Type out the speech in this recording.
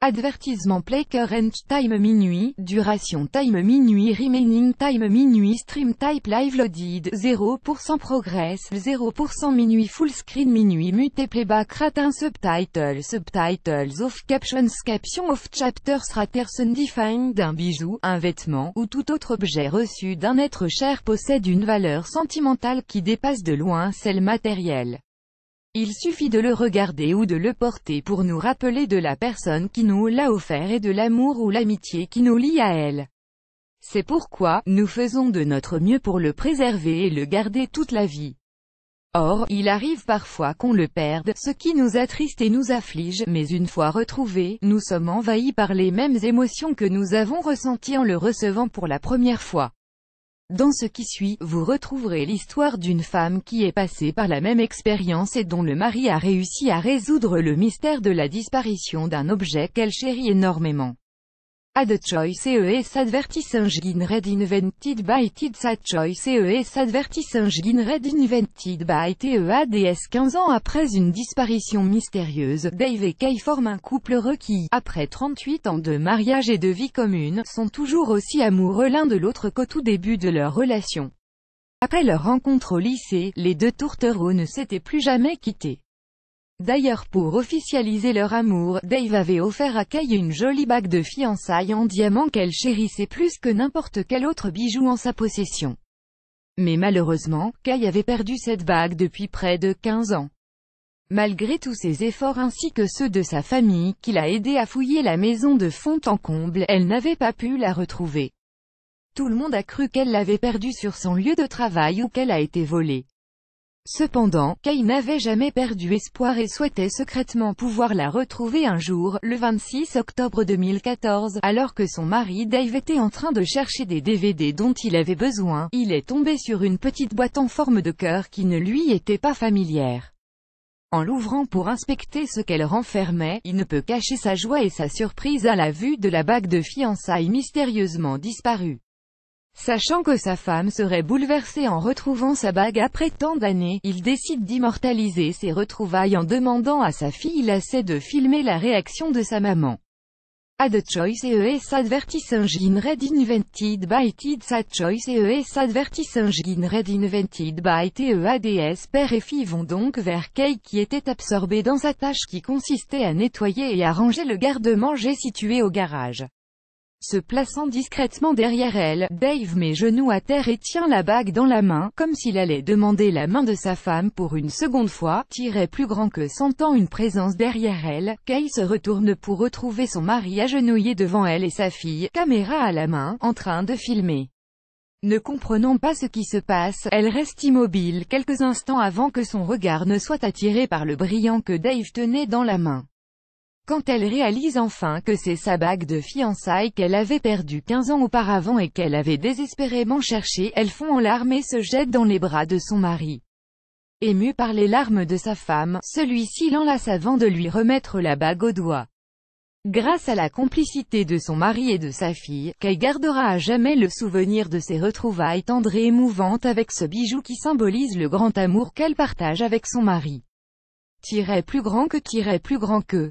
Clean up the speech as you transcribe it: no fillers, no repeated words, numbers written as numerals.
Advertisement play current time minuit, duration time minuit remaining time minuit stream type live loaded 0% progress 0% minuit full screen minuit mute playback ratin subtitles off captions caption off chapters raters undefined. Un bijou, un vêtement, ou tout autre objet reçu d'un être cher possède une valeur sentimentale qui dépasse de loin celle matérielle. Il suffit de le regarder ou de le porter pour nous rappeler de la personne qui nous l'a offert et de l'amour ou l'amitié qui nous lie à elle. C'est pourquoi, nous faisons de notre mieux pour le préserver et le garder toute la vie. Or, il arrive parfois qu'on le perde, ce qui nous attriste et nous afflige, mais une fois retrouvé, nous sommes envahis par les mêmes émotions que nous avons ressenties en le recevant pour la première fois. Dans ce qui suit, vous retrouverez l'histoire d'une femme qui est passée par la même expérience et dont le mari a réussi à résoudre le mystère de la disparition d'un objet qu'elle chérit énormément. Ad choice ES advertising read invented by Tids Ad choice ES advertising read invented by TEADS 15 ans après une disparition mystérieuse, Dave et Kay forment un couple heureux qui, après 38 ans de mariage et de vie commune, sont toujours aussi amoureux l'un de l'autre qu'au tout début de leur relation. Après leur rencontre au lycée, les deux tourtereaux ne s'étaient plus jamais quittés. D'ailleurs pour officialiser leur amour, Dave avait offert à Kay une jolie bague de fiançailles en diamant qu'elle chérissait plus que n'importe quel autre bijou en sa possession. Mais malheureusement, Kay avait perdu cette bague depuis près de 15 ans. Malgré tous ses efforts ainsi que ceux de sa famille, qui l'a aidé à fouiller la maison de fond en comble, elle n'avait pas pu la retrouver. Tout le monde a cru qu'elle l'avait perdue sur son lieu de travail ou qu'elle a été volée. Cependant, Kay n'avait jamais perdu espoir et souhaitait secrètement pouvoir la retrouver un jour, le 26 octobre 2014, alors que son mari Dave était en train de chercher des DVD dont il avait besoin, il est tombé sur une petite boîte en forme de cœur qui ne lui était pas familière. En l'ouvrant pour inspecter ce qu'elle renfermait, il ne peut cacher sa joie et sa surprise à la vue de la bague de fiançailles mystérieusement disparue. Sachant que sa femme serait bouleversée en retrouvant sa bague après tant d'années, il décide d'immortaliser ses retrouvailles en demandant à sa fille Lacey de filmer la réaction de sa maman. Ad choice ES advertising read invented by Tids Ad choice ES advertising read invented by TEADS. Père et fille vont donc vers Kay qui était absorbée dans sa tâche qui consistait à nettoyer et à ranger le garde-manger situé au garage. Se plaçant discrètement derrière elle, Dave met genoux à terre et tient la bague dans la main, comme s'il allait demander la main de sa femme pour une seconde fois. Plus grand que sentant une présence derrière elle, Kay se retourne pour retrouver son mari agenouillé devant elle et sa fille, caméra à la main, en train de filmer. Ne comprenant pas ce qui se passe, elle reste immobile quelques instants avant que son regard ne soit attiré par le brillant que Dave tenait dans la main. Quand elle réalise enfin que c'est sa bague de fiançailles qu'elle avait perdue 15 ans auparavant et qu'elle avait désespérément cherchée, elle fond en larmes et se jette dans les bras de son mari. Ému par les larmes de sa femme, celui-ci l'enlace avant de lui remettre la bague au doigt. Grâce à la complicité de son mari et de sa fille, Kay gardera à jamais le souvenir de ses retrouvailles tendres et émouvantes avec ce bijou qui symbolise le grand amour qu'elle partage avec son mari. Plus grand que